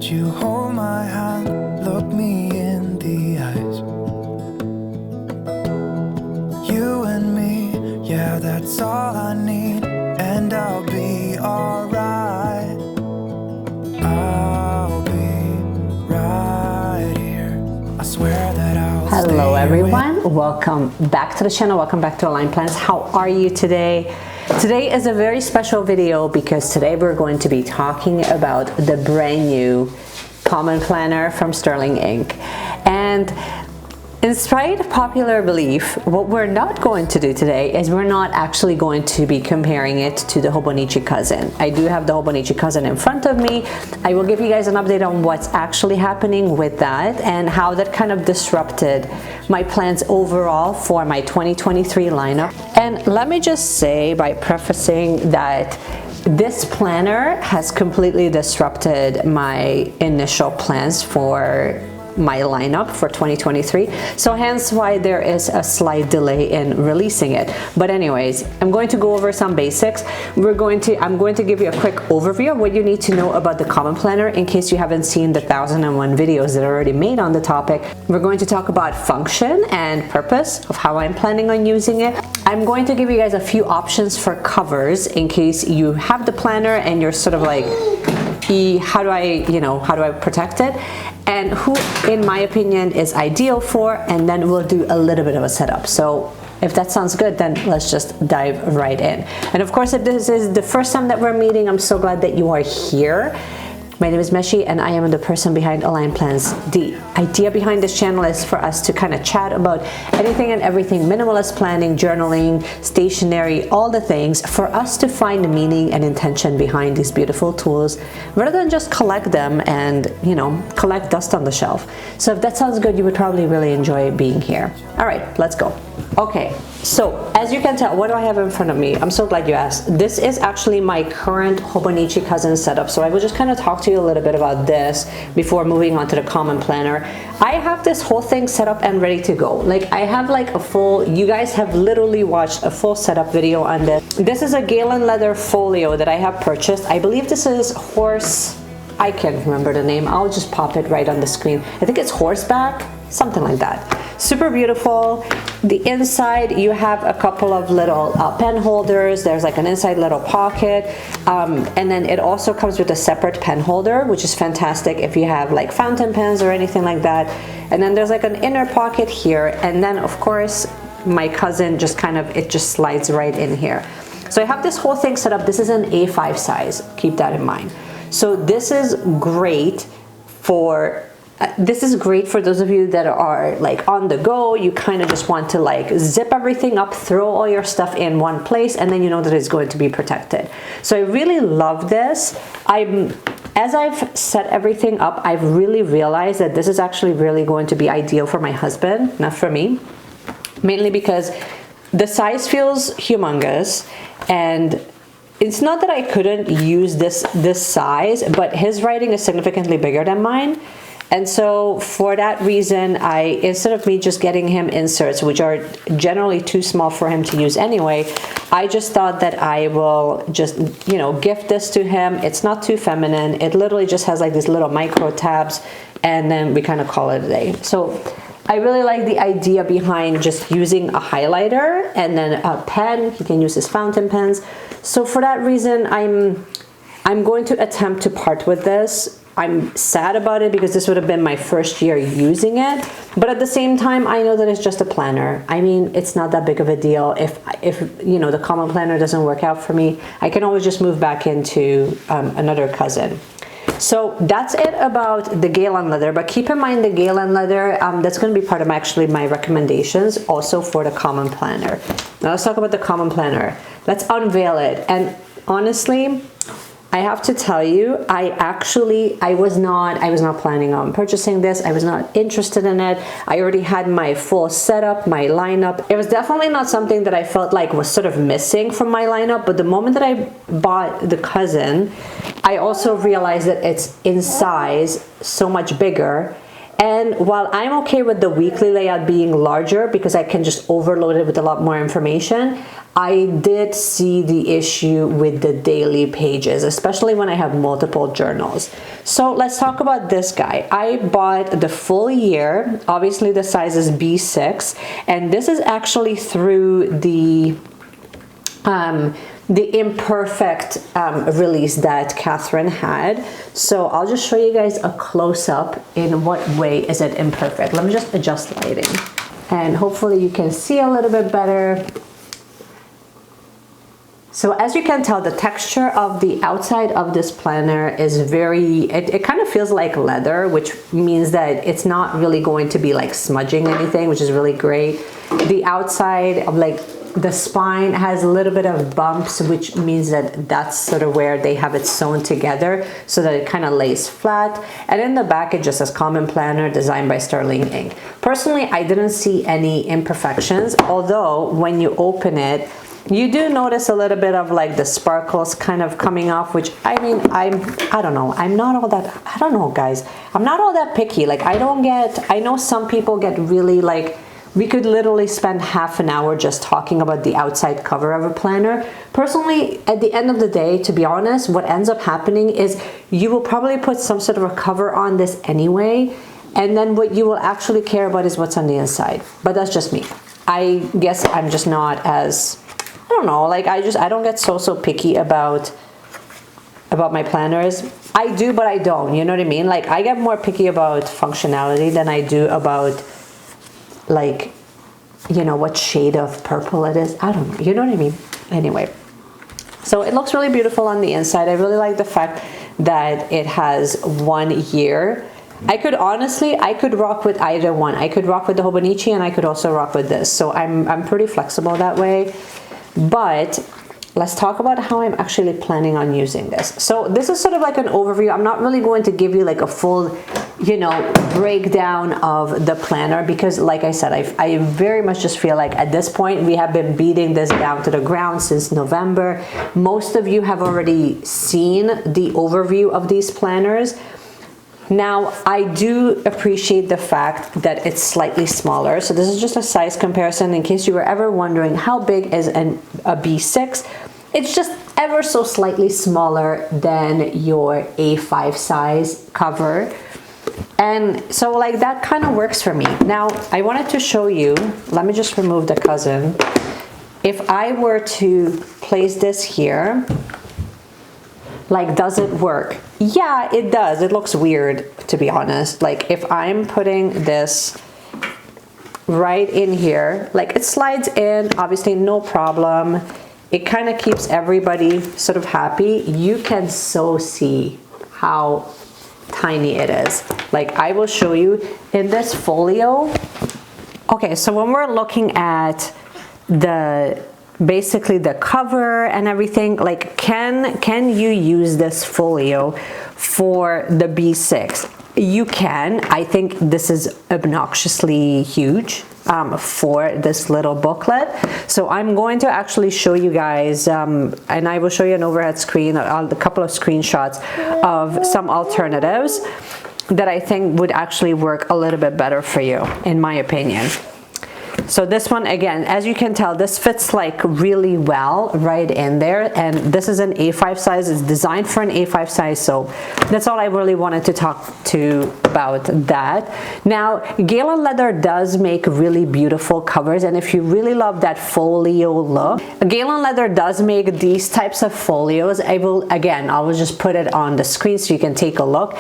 you hold my hand, look me in the eyes. You and me, yeah, that's all I need, and I'll be alright. I'll be right here. I swear that I'll Hello stay everyone, welcome back to the channel, welcome back to Align Plans. How are you today? Today is a very special video because today we're going to be talking about the brand new common planner from Sterling Ink. And in spite of popular belief, what we're not going to do today is we're not actually going to be comparing it to the Hobonichi Cousin. I do have the Hobonichi Cousin in front of me. I will give you guys an update on what's actually happening with that and how that kind of disrupted my plans overall for my 2023 lineup. And let me just say by prefacing that this planner has completely disrupted my initial plans for my lineup for 2023, so hence why there is a slight delay in releasing it. But anyways, I'm going to go over some basics. I'm going to give you a quick overview of what you need to know about the common planner in case you haven't seen the 1001 videos that are already made on the topic. We're going to talk about function and purpose of how I'm planning on using it. I'm going to give you guys a few options for covers in case you have the planner and you're sort of like, how do I protect it, and who in my opinion is ideal for, and then we'll do a little bit of a setup. So if that sounds good, then let's just dive right in. And of course, if this is the first time that we're meeting, I'm so glad that you are here. My name is Meshi and I am the person behind Align Plans. The idea behind this channel is for us to kind of chat about anything and everything minimalist planning, journaling, stationery, all the things, for us to find the meaning and intention behind these beautiful tools rather than just collect them and, you know, collect dust on the shelf. So if that sounds good, you would probably really enjoy being here. All right, let's go. Okay, so as you can tell, what do I have in front of me? I'm so glad you asked. This is actually my current Hobonichi Cousin setup. So I will just kind of talk to you a little bit about this before moving on to the common planner. I have this whole thing set up and ready to go. Like I have like a full, you guys have literally watched a full setup video on this. This is a Galen leather folio that I have purchased. I believe this is horse, I can't remember the name. I'll just pop it right on the screen. I think it's horseback, something like that. Super beautiful. The inside, you have a couple of little pen holders. There's like an inside little pocket. And then it also comes with a separate pen holder, which is fantastic if you have like fountain pens or anything like that. And then there's like an inner pocket here. And then of course, my cousin just kind of, it just slides right in here. So I have this whole thing set up. This is an A5 size. Keep that in mind. So this is great for those of you that are like on the go. You kind of just want to like zip everything up, throw all your stuff in one place, and then you know that it's going to be protected. So I really love this. As I've set everything up, I've really realized that this is actually really going to be ideal for my husband, not for me, mainly because the size feels humongous, and it's not that I couldn't use this size, but his writing is significantly bigger than mine. And so for that reason, instead of me just getting him inserts, which are generally too small for him to use anyway, I just thought that I will just, you know, gift this to him. It's not too feminine. It literally just has like these little micro tabs, and then we kind of call it a day. So I really like the idea behind just using a highlighter and then a pen. He can use his fountain pens. So for that reason, I'm going to attempt to part with this. I'm sad about it because this would have been my first year using it, but at the same time, I know that it's just a planner. I mean, it's not that big of a deal. If you know, the common planner doesn't work out for me, I can always just move back into another cousin. So that's it about the Galen leather, but keep in mind the Galen leather, that's going to be part of my recommendations also for the common planner. Now let's talk about the common planner. Let's unveil it. And honestly, I have to tell you, I was not planning on purchasing this. I was not interested in it. I already had my full setup, my lineup. It was definitely not something that I felt like was sort of missing from my lineup, but the moment that I bought the Cousin, I also realized that it's in size so much bigger, And while I'm okay with the weekly layout being larger because I can just overload it with a lot more information, I did see the issue with the daily pages, especially when I have multiple journals. So let's talk about this guy. I bought the full year. Obviously the size is B6, and this is actually through the imperfect release that Catherine had. So I'll just show you guys a close-up in what way is it imperfect. Let me just adjust lighting and hopefully you can see a little bit better. So as you can tell, the texture of the outside of this planner is it kind of feels like leather, which means that it's not really going to be like smudging anything, which is really great. The outside of like the spine has a little bit of bumps, which means that that's sort of where they have it sewn together so that it kind of lays flat. And in the back, it just says Common Planner designed by Sterling Ink. Personally, I didn't see any imperfections, although when you open it, you do notice a little bit of like the sparkles kind of coming off, which I mean, I don't know. I'm not all that, I don't know, guys. I'm not all that picky. Like I know some people get really like, we could literally spend half an hour just talking about the outside cover of a planner. Personally, at the end of the day, to be honest, what ends up happening is you will probably put some sort of a cover on this anyway. And then what you will actually care about is what's on the inside. But that's just me. I guess I'm just not as, I don't know, like I don't get so picky about my planners. I do, but I don't, you know what I mean? Like I get more picky about functionality than I do about like, you know, what shade of purple it is. I don't know, you know what I mean? Anyway, so it looks really beautiful on the inside. I really like the fact that it has 1 year. I could rock with either one. I could rock with the Hobonichi and I could also rock with this. So I'm pretty flexible that way. But let's talk about how I'm actually planning on using this. So this is sort of like an overview. I'm not really going to give you like a full, you know, breakdown of the planner because like I said, I very much just feel like at this point we have been beating this down to the ground since November. Most of you have already seen the overview of these planners. Now, I do appreciate the fact that it's slightly smaller. So this is just a size comparison in case you were ever wondering how big is a B6. It's just ever so slightly smaller than your A5 size cover. And so like that kind of works for me. Now, I wanted to show you, let me just remove the cousin. If I were to place this here, like, does it work? Yeah, it does. It looks weird, to be honest. Like, if I'm putting this right in here, like, it slides in, obviously, no problem. It kind of keeps everybody sort of happy. You can so see how tiny it is. Like, I will show you in this folio. Okay, so when we're looking at basically the cover and everything, like can you use this folio for the B6? You can. I think this is obnoxiously huge for this little booklet. So I'm going to actually show you guys, and I will show you an overhead screen, a couple of screenshots of some alternatives that I think would actually work a little bit better for you, in my opinion. So this one, again, as you can tell, this fits like really well right in there. And this is an A5 size. It's designed for an A5 size. So that's all I really wanted to talk to about that. Now, Galen Leather does make really beautiful covers. And if you really love that folio look, Galen Leather does make these types of folios. I will just put it on the screen so you can take a look.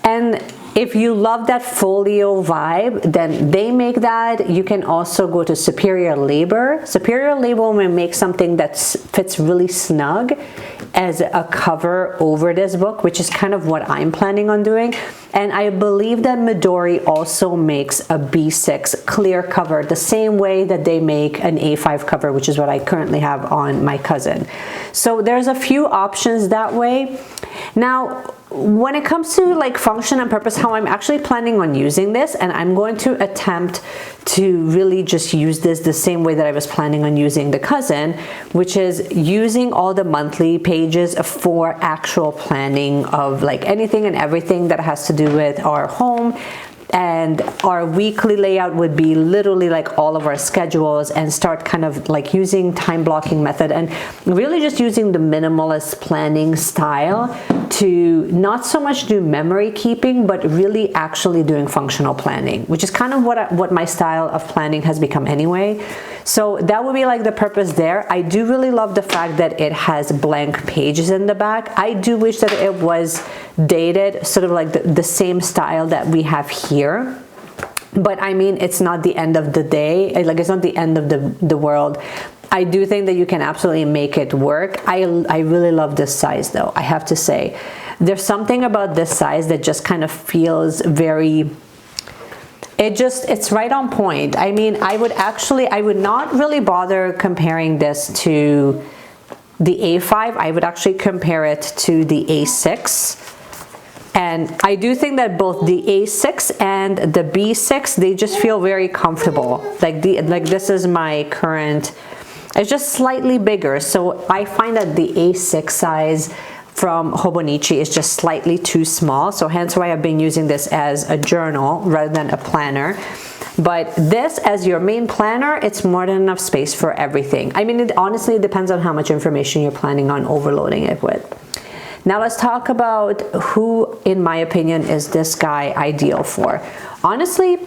And if you love that folio vibe, then they make that. You can also go to Superior Labor. Superior Labor will make something that fits really snug as a cover over this book, which is kind of what I'm planning on doing. And I believe that Midori also makes a B6 clear cover the same way that they make an A5 cover, which is what I currently have on my cousin. So there's a few options that way. Now, when it comes to like function and purpose, how I'm actually planning on using this, and I'm going to attempt to really just use this the same way that I was planning on using the cousin, which is using all the monthly pages for actual planning of like anything and everything that has to do with our home and our weekly layout would be literally like all of our schedules, and start kind of like using time blocking method and really just using the minimalist planning style to not so much do memory keeping, but really actually doing functional planning, which is kind of what my style of planning has become anyway. So that would be like the purpose there. I do really love the fact that it has blank pages in the back. I do wish that it was dated, sort of like the same style that we have here. But I mean, it's not the end of the day. Like, it's not the end of the world. I do think that you can absolutely make it work. I really love this size though, I have to say. There's something about this size that just kind of feels very, it's right on point. I mean, I would not really bother comparing this to the A5. I would actually compare it to the A6. And I do think that both the A6 and the B6, they just feel very comfortable. Like this is my current, it's just slightly bigger. So I find that the A6 size from Hobonichi is just slightly too small. So hence why I've been using this as a journal rather than a planner. But this as your main planner, it's more than enough space for everything. I mean, it honestly depends on how much information you're planning on overloading it with. Now let's talk about who, in my opinion, is this guy ideal for. Honestly,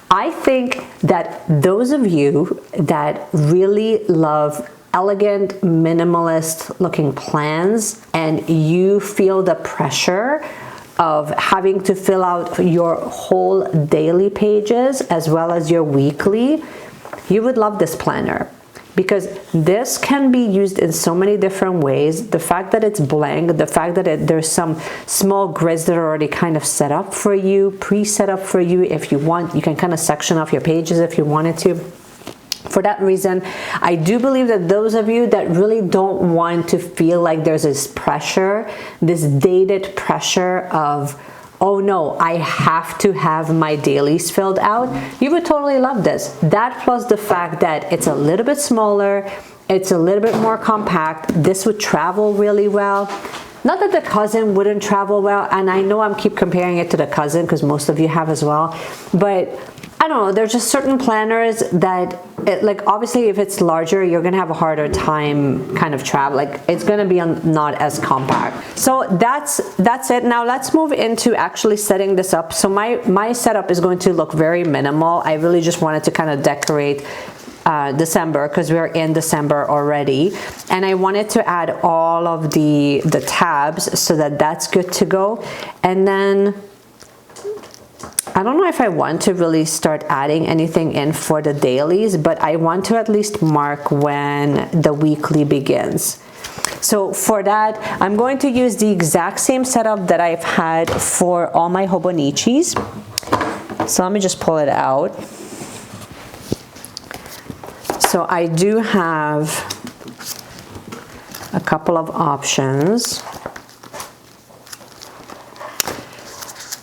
I think that those of you that really love elegant, minimalist looking plans, and you feel the pressure of having to fill out your whole daily pages as well as your weekly, you would love this planner. Because this can be used in so many different ways. The fact that it's blank, the fact that there's some small grids that are already kind of set up for you, pre-set up for you. If you want, you can kind of section off your pages if you wanted to. For that reason, I do believe that those of you that really don't want to feel like there's this pressure, this dated pressure of, oh no, I have to have my dailies filled out, you would totally love this. That plus the fact that it's a little bit smaller, it's a little bit more compact, this would travel really well. Not that the cousin wouldn't travel well, and I know I'm keep comparing it to the cousin because most of you have as well, but I don't know, there's just certain planners that, like obviously if it's larger, you're gonna have a harder time kind of travel, like it's gonna be not as compact. So that's it. Now let's move into actually setting this up. So my setup is going to look very minimal. I really just wanted to kind of decorate December because we're in December already, and I wanted to add all of the tabs so that that's good to go. And then I don't know if I want to really start adding anything in for the dailies, but I want to at least mark when the weekly begins. So for that, I'm going to use the exact same setup that I've had for all my Hobonichis. So let me just pull it out. So I do have a couple of options.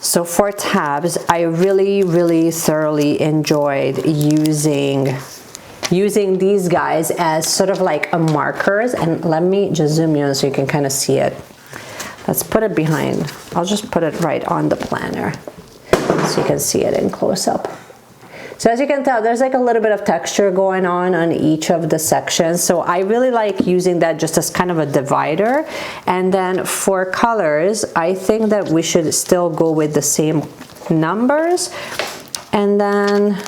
So for tabs, I really thoroughly enjoyed using these guys as sort of like a markers. And let me just zoom in so you can kind of see it. Let's put it behind. I'll just put it right on the planner so you can see it in close up. So as you can tell, there's like a little bit of texture going on each of the sections. So I really like using that just as kind of a divider. And then for colors, I think that we should still go with the same numbers. And then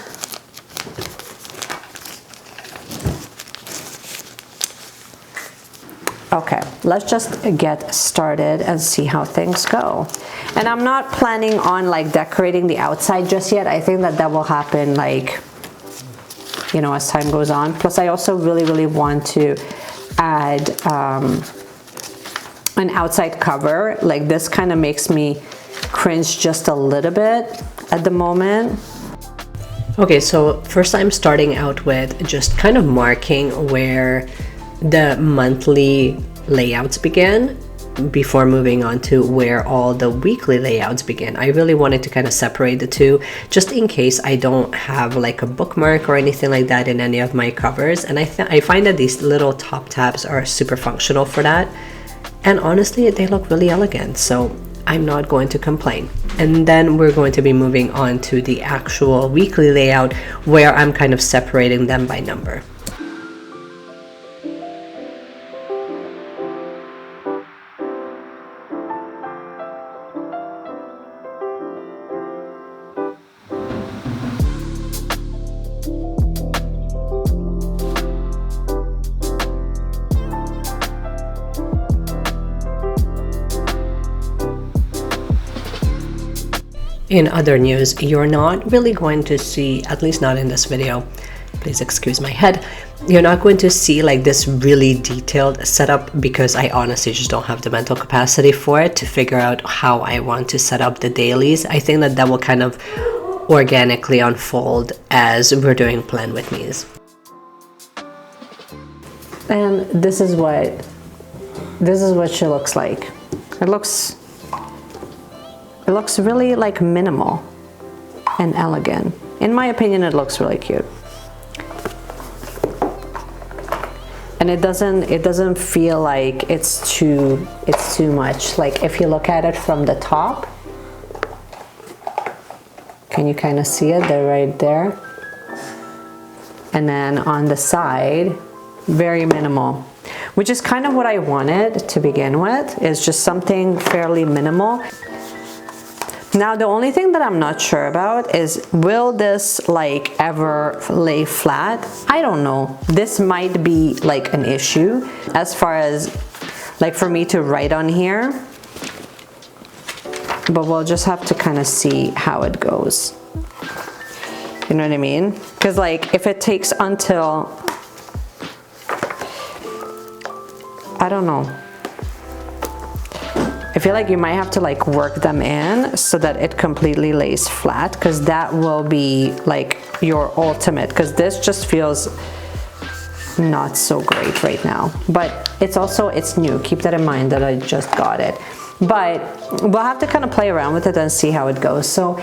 okay, let's just get started and see how things go. And I'm not planning on like decorating the outside just yet. I think that will happen like, you know, as time goes on. Plus I also really want to add an outside cover. Like this kind of makes me cringe just a little bit at the moment. Okay, so first I'm starting out with just kind of marking where the monthly layouts begin before moving on to where all the weekly layouts begin. I really wanted to kind of separate the two just in case I don't have like a bookmark or anything like that in any of my covers. And I find that these little top tabs are super functional for that. And honestly, they look really elegant. So I'm not going to complain. And then we're going to be moving on to the actual weekly layout where I'm kind of separating them by number. In other news, you're not really going to see, at least not in this video, please excuse my head, you're not going to see like this really detailed setup because I honestly just don't have the mental capacity for it to figure out how I want to set up the dailies. I think that will kind of organically unfold as we're doing plan with me's. And this is what she looks like. It looks really like minimal and elegant. In my opinion, it looks really cute. And it doesn't feel like it's too much. Like if you look at it from the top, can you kind of see it? They're right there. And then on the side, very minimal, which is kind of what I wanted to begin with, is just something fairly minimal. Now, the only thing that I'm not sure about is, will this like ever lay flat? I don't know. This might be like an issue as far as like for me to write on here, but we'll just have to kind of see how it goes. You know what I mean? Because like if it takes until, I don't know. I feel like you might have to like work them in so that it completely lays flat, because that will be like your ultimate, because this just feels not so great right now. But it's new. Keep that in mind that I just got it. But we'll have to kind of play around with it and see how it goes. So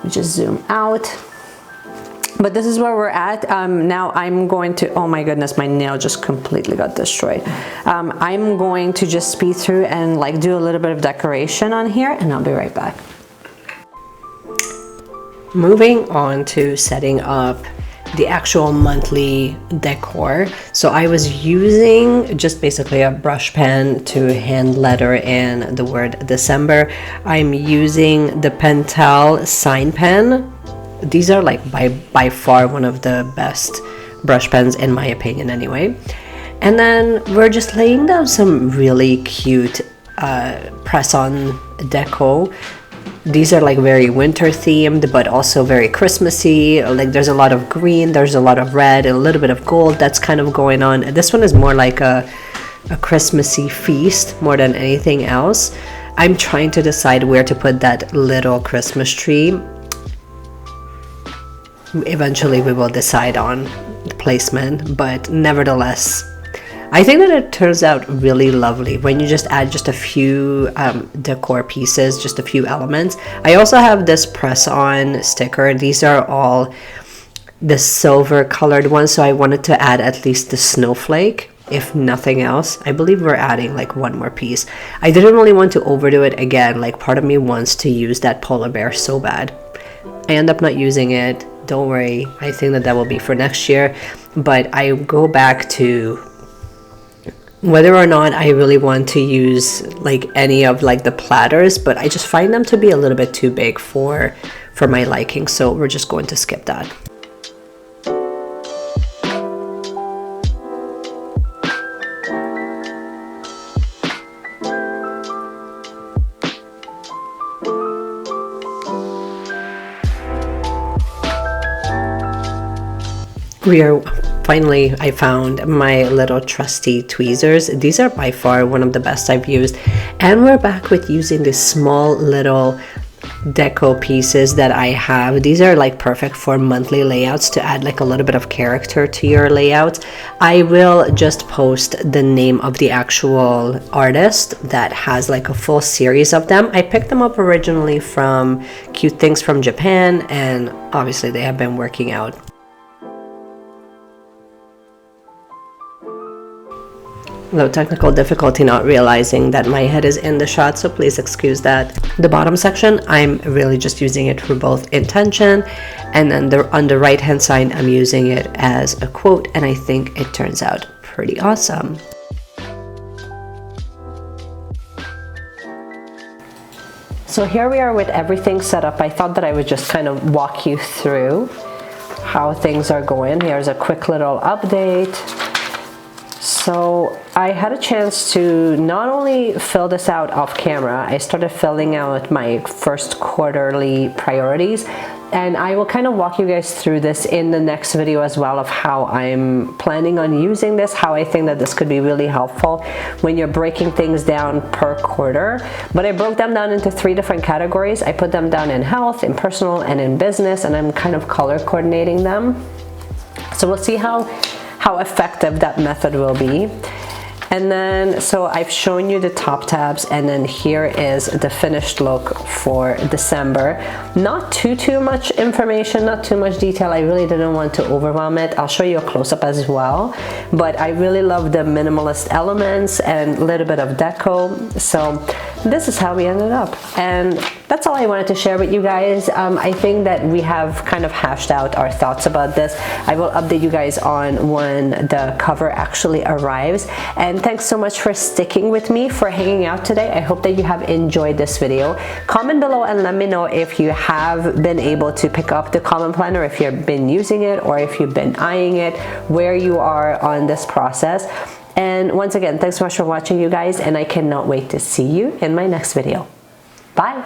just zoom out. But this is where we're at. Now I'm going to, oh my goodness, my nail just completely got destroyed. I'm going to just speed through and like do a little bit of decoration on here, and I'll be right back. Moving on to setting up the actual monthly decor. So I was using just basically a brush pen to hand letter in the word December. I'm using the Pentel sign pen. These are like by far one of the best brush pens in my opinion anyway. And then we're just laying down some really cute press-on deco. These are like very winter themed, but also very Christmassy. Like there's a lot of green, there's a lot of red, and a little bit of gold that's kind of going on. This one is more like a Christmassy feast more than anything else. I'm trying to decide where to put that little Christmas tree. Eventually we will decide on the placement, but nevertheless, I think that it turns out really lovely when you just add just a few decor pieces, just a few elements. I also have this press-on sticker. These are all the silver colored ones, so I wanted to add at least the snowflake, if nothing else. I believe we're adding like one more piece. I didn't really want to overdo it again. Like part of me wants to use that polar bear so bad. I end up not using it. Don't worry, I think that will be for next year. But I go back to whether or not I really want to use like any of like the platters, but I just find them to be a little bit too big for my liking, so we're just going to skip that. Finally, I found my little trusty tweezers. These are by far one of the best I've used. And we're back with using these small little deco pieces that I have. These are like perfect for monthly layouts to add like a little bit of character to your layout. I will just post the name of the actual artist that has like a full series of them. I picked them up originally from Cute Things from Japan, and obviously they have been working out. little technical difficulty not realizing that my head is in the shot, so please excuse that. The bottom section, I'm really just using it for both intention, and then on the right hand side I'm using it as a quote, and I think it turns out pretty awesome. So here we are with everything set up. I thought that I would just kind of walk you through how things are going. Here's a quick little update. So I had a chance to not only fill this out off camera, I started filling out my first quarterly priorities, and I will kind of walk you guys through this in the next video as well, of how I'm planning on using this, how I think that this could be really helpful when you're breaking things down per quarter. But I broke them down into 3 different categories. I put them down in health, in personal, and in business, and I'm kind of color coordinating them. So we'll see how effective that method will be. And then, so I've shown you the top tabs, and then here is the finished look for December. Not too much information, not too much detail. I really didn't want to overwhelm it. I'll show you a close-up as well, but I really love the minimalist elements and a little bit of deco. So this is how we ended up, and that's all I wanted to share with you guys. I think that we have kind of hashed out our thoughts about this. I will update you guys on when the cover actually arrives. And thanks so much for sticking with me, for hanging out today. I hope that you have enjoyed this video. Comment below and let me know if you have been able to pick up the Common Planner, if you've been using it, or if you've been eyeing it, where you are on this process. And once again, thanks so much for watching, you guys, and I cannot wait to see you in my next video. Bye!